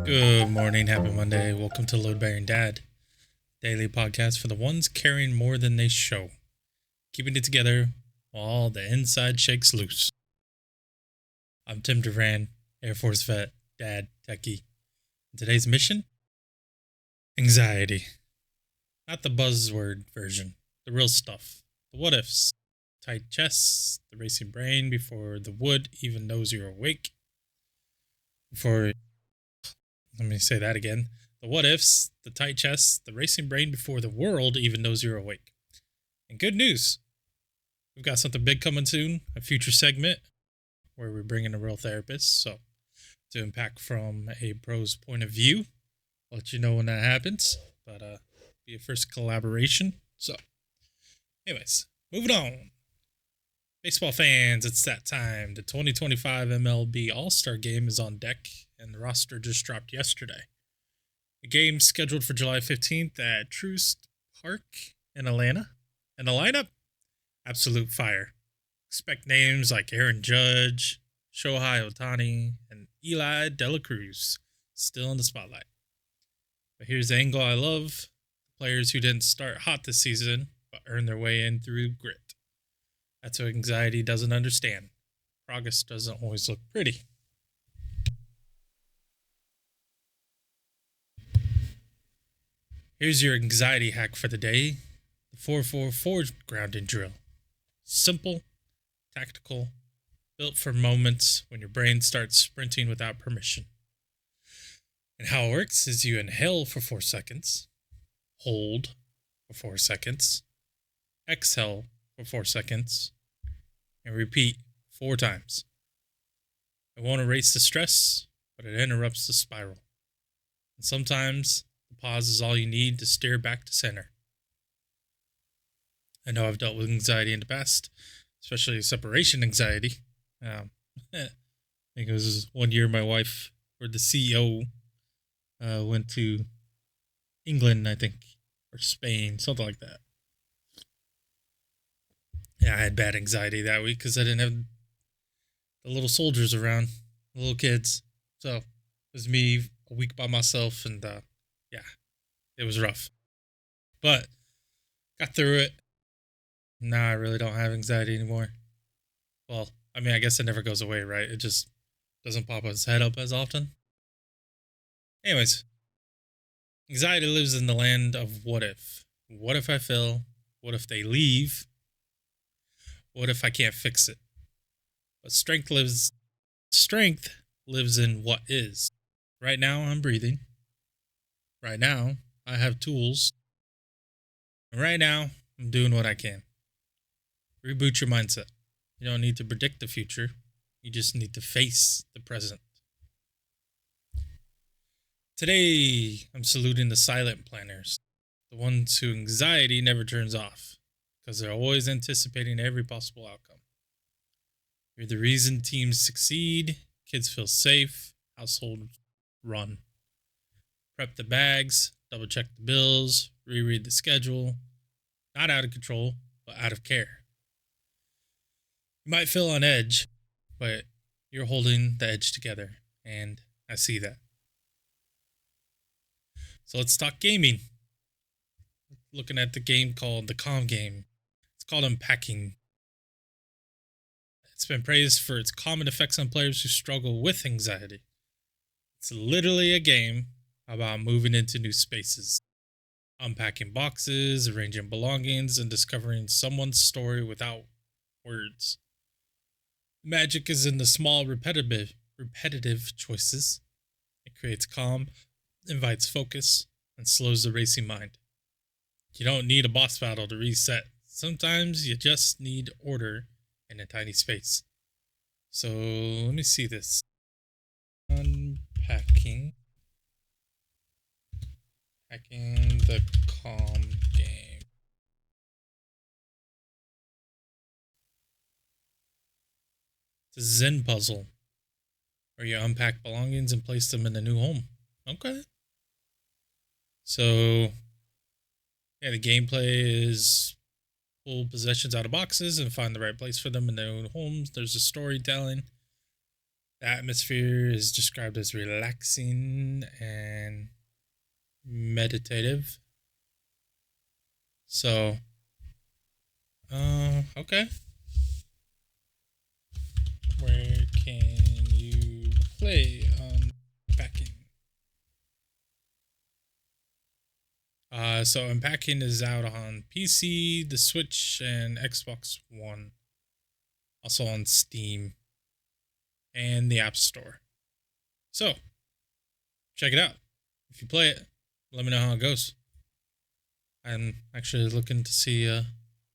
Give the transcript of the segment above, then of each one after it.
Good morning, happy Monday. Welcome to Load Bearing Dad, daily podcast for the ones carrying more than they show, keeping it together while the inside shakes loose. I'm Tim Duran, Air Force vet, dad, techie. Today's mission? Anxiety. Not the buzzword version, the real stuff. The what ifs. Tight chests, the racing brain before the wood even knows you're awake. Let me say that again. The what ifs, the tight chests, the racing brain before the world even knows you're awake. And good news, we've got something big coming soon, a future segment where we bring in a real therapist. So, to unpack from a bro's point of view, I'll let you know when that happens. But, be a first collaboration. So, anyways, moving on. Baseball fans, it's that time. The 2025 MLB All-Star Game is on deck, and the roster just dropped yesterday. The game's scheduled for July 15th at Truist Park in Atlanta. And the lineup? Absolute fire. Expect names like Aaron Judge, Shohei Ohtani, and Eli De La Cruz still in the spotlight. But here's the angle I love. The players who didn't start hot this season, but earned their way in through grit. That's what anxiety doesn't understand. Progress doesn't always look pretty. Here's your anxiety hack for the day. The 4-4-4 grounding drill. Simple, tactical, built for moments when your brain starts sprinting without permission. And how it works is you inhale for 4 seconds, hold for 4 seconds, exhale for 4 seconds, and repeat 4 times. It won't erase the stress, but it interrupts the spiral. And sometimes the pause is all you need to steer back to center. I know I've dealt with anxiety in the past, especially separation anxiety. I think it was one year my wife, or the CEO, went to England, I think, or Spain, something like that. Yeah, I had bad anxiety that week because I didn't have the little soldiers around, the little kids. So it was me a week by myself, and yeah, it was rough. But got through it. Now I really don't have anxiety anymore. Well, I mean, I guess it never goes away, right? It just doesn't pop its head up as often. Anyways, anxiety lives in the land of what if. What if I fail? What if they leave? What if I can't fix it? But strength lives in what is. Right now I'm breathing. Right now I have tools. And right now I'm doing what I can. Reboot your mindset. You don't need to predict the future. You just need to face the present. Today, I'm saluting the silent planners, the ones who anxiety never turns off, because they're always anticipating every possible outcome. You're the reason teams succeed, kids feel safe, households run. Prep the bags, double check the bills, reread the schedule. Not out of control, but out of care. You might feel on edge, but you're holding the edge together, and I see that. So let's talk gaming. Looking at the game called the Calm Game. It's called Unpacking. It's been praised for its common effects on players who struggle with anxiety. It's literally a game about moving into new spaces, unpacking boxes, arranging belongings, and discovering someone's story without words. The magic is in the small, repetitive choices. It creates calm, invites focus, and slows the racing mind. You don't need a boss battle to reset. Sometimes you just need order in a tiny space. So let me see this. Unpacking. Packing the Calm Game. It's a Zen puzzle where you unpack belongings and place them in a new home. Okay. So, yeah, the gameplay is pull possessions out of boxes and find the right place for them in their own homes. There's a storytelling. The atmosphere is described as relaxing and meditative. So, okay. Where can you play Unpacking? So Unpacking is out on PC, the Switch, and Xbox One. Also on Steam and the App Store. So, check it out. If you play it, let me know how it goes. I'm actually looking to see,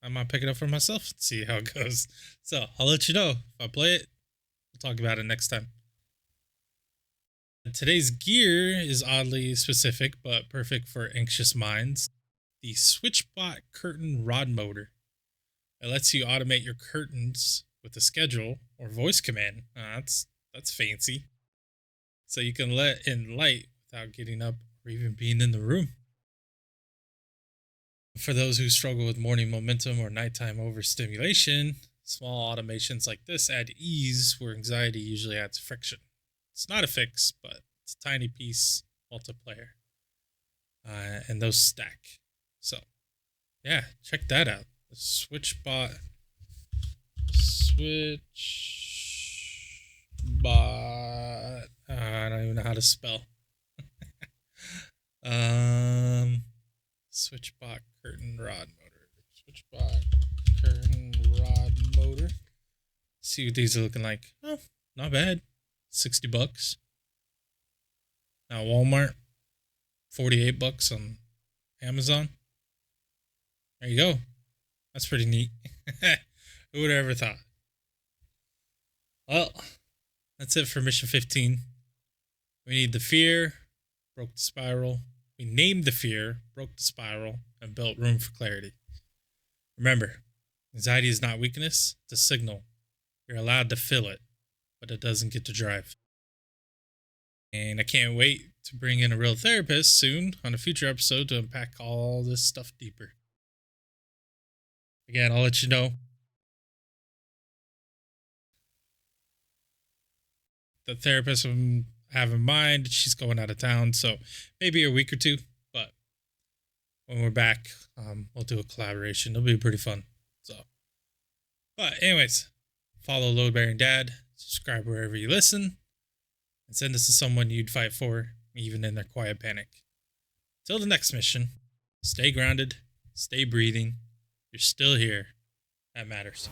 I might pick it up for myself and see how it goes. So, I'll let you know if I play it. We'll talk about it next time. Today's gear is oddly specific, but perfect for anxious minds. The SwitchBot Curtain Rod Motor. It lets you automate your curtains with a schedule or voice command. That's fancy. So you can let in light without getting up or even being in the room. For those who struggle with morning momentum or nighttime overstimulation, small automations like this add ease where anxiety usually adds friction. It's not a fix, but it's a tiny piece multiplayer. And those stack. So, yeah, check that out. The SwitchBot. I don't even know how to spell. SwitchBot Curtain Rod Motor. SwitchBot Curtain Rod Motor. See what these are looking like. Oh, not bad. $60. Now Walmart, $48 on Amazon. There you go. That's pretty neat. Who would have ever thought? Well, that's it for Mission 15. We need the fear, broke the spiral. We named the fear, broke the spiral, and built room for clarity. Remember, anxiety is not weakness, it's a signal. You're allowed to feel it, but it doesn't get to drive. And I can't wait to bring in a real therapist soon on a future episode to unpack all this stuff deeper. Again, I'll let you know. The therapist I have in mind, she's going out of town, so maybe a week or two. But when we're back, we'll do a collaboration. It'll be pretty fun. So, but anyways, follow Load Bearing Dad, subscribe wherever you listen, and send this to someone you'd fight for, even in their quiet panic. Till the next mission, stay grounded, stay breathing. You're still here. That matters.